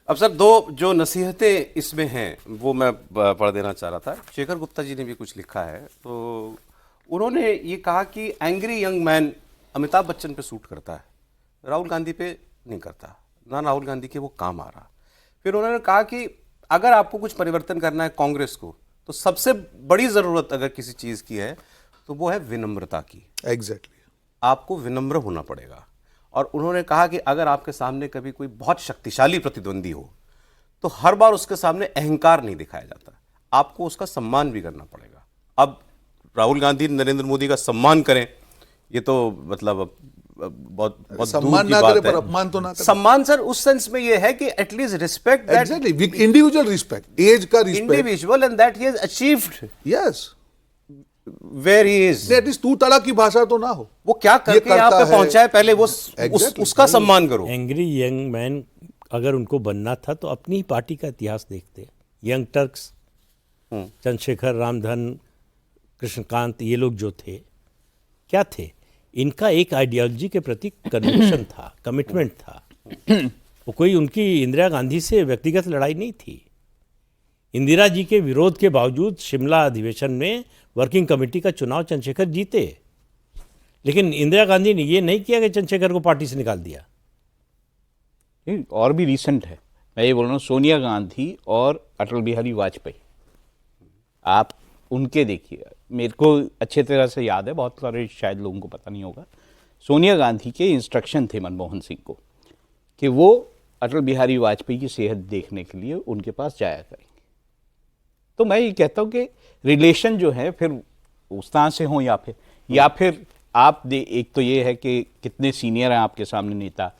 अब सर दो जो नसीहतें इसमें हैं वो मैं पढ़ देना चाह रहा था। शेखर गुप्ता जी ने भी कुछ लिखा है, तो उन्होंने ये कहा कि angry young man Amitabh Bachchan पे सूट करता है, राहुल गांधी पे नहीं करता, ना राहुल गांधी के वो काम आ रहा। फिर उन्होंने कहा कि अगर आपको कुछ परिवर्तन करना है कांग्रेस को, तो सबसे बड़ी ज़रूरत अगर किसी चीज़ की है तो वो है विनम्रता की। एग्जैक्टली आपको विनम्र होना पड़ेगा। और उन्होंने कहा कि अगर आपके सामने कभी कोई बहुत शक्तिशाली प्रतिद्वंदी हो तो हर बार उसके सामने अहंकार नहीं दिखाया जाता, आपको उसका सम्मान भी करना पड़ेगा। अब राहुल गांधी नरेंद्र मोदी का सम्मान करें, ये तो मतलब बहुत बहुत सम्मान ना करे पर अपमान तो ना करे। सम्मान सर उस सेंस में ये है कि at least respect that, exactly, individual respect, age का respect, individual, and that he has achieved yes where he is. At least तू तड़ा की भाषा तो ना हो, वो क्या करके यहाँ पे पहुंचा है, पहले वो उसका सम्मान करो। एंग्री यंग मैन अगर उनको बनना था तो अपनी ही पार्टी का इतिहास देखते। यंग टर्क्स, चंद्रशेखर, रामधन, कृष्णकांत, ये लोग जो थे क्या थे, इनका एक आइडियोलॉजी के प्रति कन्विक्शन था, कमिटमेंट था। वो कोई उनकी इंदिरा गांधी से व्यक्तिगत लड़ाई नहीं थी। इंदिरा जी के विरोध के बावजूद शिमला अधिवेशन में वर्किंग कमेटी का चुनाव चंद्रशेखर जीते, लेकिन इंदिरा गांधी ने ये नहीं किया कि चंद्रशेखर को पार्टी से निकाल दिया। और भी रिसेंट है, मैं ये बोल रहा हूँ, सोनिया गांधी और अटल बिहारी वाजपेयी, आप उनके देखिए, मेरे को अच्छे तरह से याद है, बहुत सारे शायद लोगों को पता नहीं होगा। सोनिया गांधी के इंस्ट्रक्शन थे मनमोहन सिंह को कि वो अटल बिहारी वाजपेयी की सेहत देखने के लिए उनके पास जाया करेंगे। तो मैं ये कहता हूँ कि रिलेशन जो है फिर उस तरह से हो, या फिर आप एक तो ये है कि कितने सीनियर हैं आपके सामने नेता,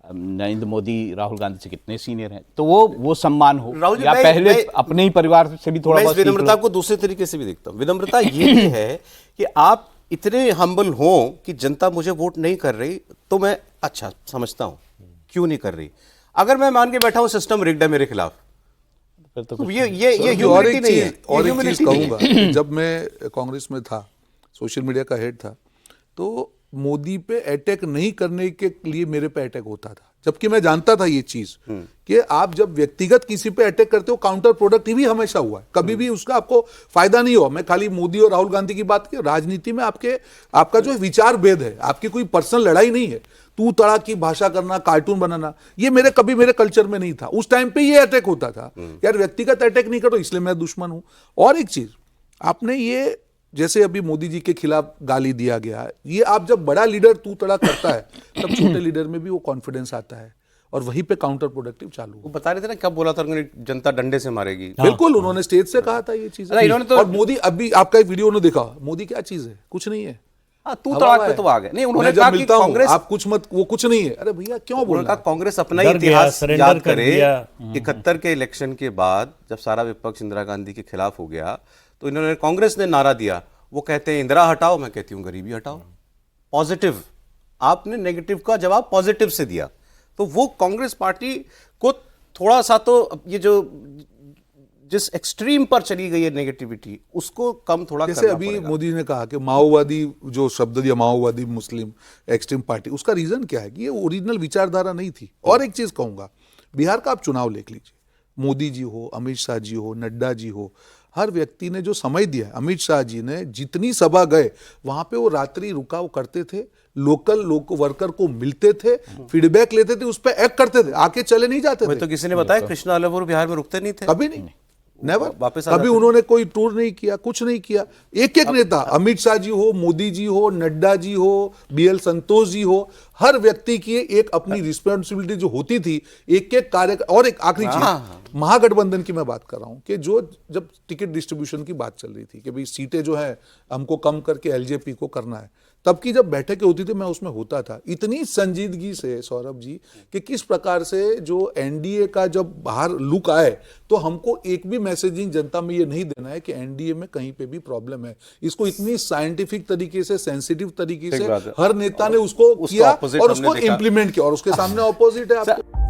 नरेंद्र मोदी राहुल गांधी से कितने सीनियर हैं, तो वो सम्मान हो, या पहले अपने ही परिवार से भी थोड़ा बहुत। विनम्रता को दूसरे तरीके से भी देखता हूँ। विनम्रता ये भी है कि आप इतने हम्बल हो कि जनता मुझे वोट नहीं कर रही तो मैं अच्छा समझता हूँ क्यों नहीं कर रही। अगर मैं मान के बैठा हूँ सिस्टम रिग्ड है मेरे खिलाफ, तो ये ह्यूमैनिटी नहीं है। और एक चीज कहूंगा, जब मैं कांग्रेस में था, सोशल मीडिया का हेड था, तो मोदी पे अटैक नहीं करने के लिए मेरे पे अटैक होता था, जबकि मैं जानता था ये चीज कि आप जब व्यक्तिगत किसी पे अटैक करते हो काउंटर प्रोडक्टिव ही हमेशा हुआ है, कभी भी उसका आपको फायदा नहीं हुआ। मैं खाली मोदी और राहुल गांधी की बात की, राजनीति में आपका जो विचार भेद है, आपकी कोई पर्सनल लड़ाई नहीं है। तू तड़ा की भाषा करना, कार्टून बनाना, ये कभी मेरे कल्चर में नहीं था। उस टाइम पे ये अटैक होता था, यार व्यक्तिगत अटैक नहीं करो इसलिए मैं दुश्मन हूं। और एक चीज आपने ये, जैसे अभी मोदी जी के खिलाफ गाली दिया गया, ये आप जब बड़ा लीडर तू तड़ा करता है तब छोटे लीडर में भी वो कॉन्फिडेंस आता है और वहीं पे काउंटर प्रोडक्टिव चालू। वो बता रहे थे ना क्या बोला था उन्होंने, जनता डंडे से मारेगी। बिल्कुल, उन्होंने स्टेज से कहा था ये चीज। और मोदी, अभी आपका एक वीडियो उन्होंने देखा, मोदी क्या चीज है, कुछ नहीं है। तू तड़ाक पे तो आ गए। नहीं, उन्होंने जब मिलता हूं आप कुछ मत, वो कुछ नहीं है। अरे भैया क्यों बोल रहा है? कांग्रेस अपना ही इतिहास याद करे। 71 के इलेक्शन के बाद जब सारा विपक्ष इंदिरा गांधी के खिलाफ हो गया तो इन्होंने, कांग्रेस ने नारा दिया, वो कहते हैं इंदिरा हटाओ, मैं कहती हूँ गरीबी हटाओ। पॉजिटिव, आपने नेगेटिव का जवाब पॉजिटिव से दिया, तो वो कांग्रेस पार्टी को थोड़ा सा तो ये जो जिस एक्सट्रीम पर चली गई है नेगेटिविटी, उसको कम थोड़ा जैसे करना अभी पड़ेगा। मोदी ने कहा कि माओवादी, जो शब्द दिया माओवादी मुस्लिम एक्सट्रीम पार्टी, उसका रीजन क्या है कि ये ओरिजिनल विचारधारा नहीं थी। और एक चीज कहूंगा, बिहार का आप चुनाव देख लीजिए, मोदी जी हो, अमित शाह जी हो, नड्डा जी हो, हर व्यक्ति ने जो समय दिया, अमित शाह जी ने जितनी सभा गए वहां पे वो रात्रि रुका वो करते थे, लोकल वर्कर को मिलते थे, फीडबैक लेते थे, उस पर एक्ट करते थे, आके चले नहीं जाते थे। तो किसी ने बताया कृष्णा अलवर बिहार में रुकते नहीं थे, कभी नहीं, नेवर। वापस कभी उन्होंने कोई टूर नहीं किया, कुछ नहीं किया। एक एक नेता, अमित शाह जी हो, मोदी जी हो, नड्डा जी हो, BL संतोष जी हो, हर व्यक्ति की एक अपनी रिस्पॉन्सिबिलिटी जो होती थी, एक एक कार्य। और एक आखिरी चीज, महागठबंधन की मैं बात कर रहा हूं कि जो जब टिकट डिस्ट्रीब्यूशन की बात चल रही थी कि भाई सीटें जो है हमको कम करके LJP को करना है, तब की जब बैठकें होती थी मैं उसमें होता था, इतनी संजीदगी से सौरभ जी कि किस प्रकार से जो NDA का जब बाहर लुक आए तो हमको एक भी मैसेजिंग जनता में ये नहीं देना है कि NDA में कहीं पे भी प्रॉब्लम है। इसको इतनी साइंटिफिक तरीके से, सेंसिटिव तरीके से हर नेता ने उसको किया और उसको इंप्लीमेंट किया, और उसके सामने ऑपोजिट है आपको।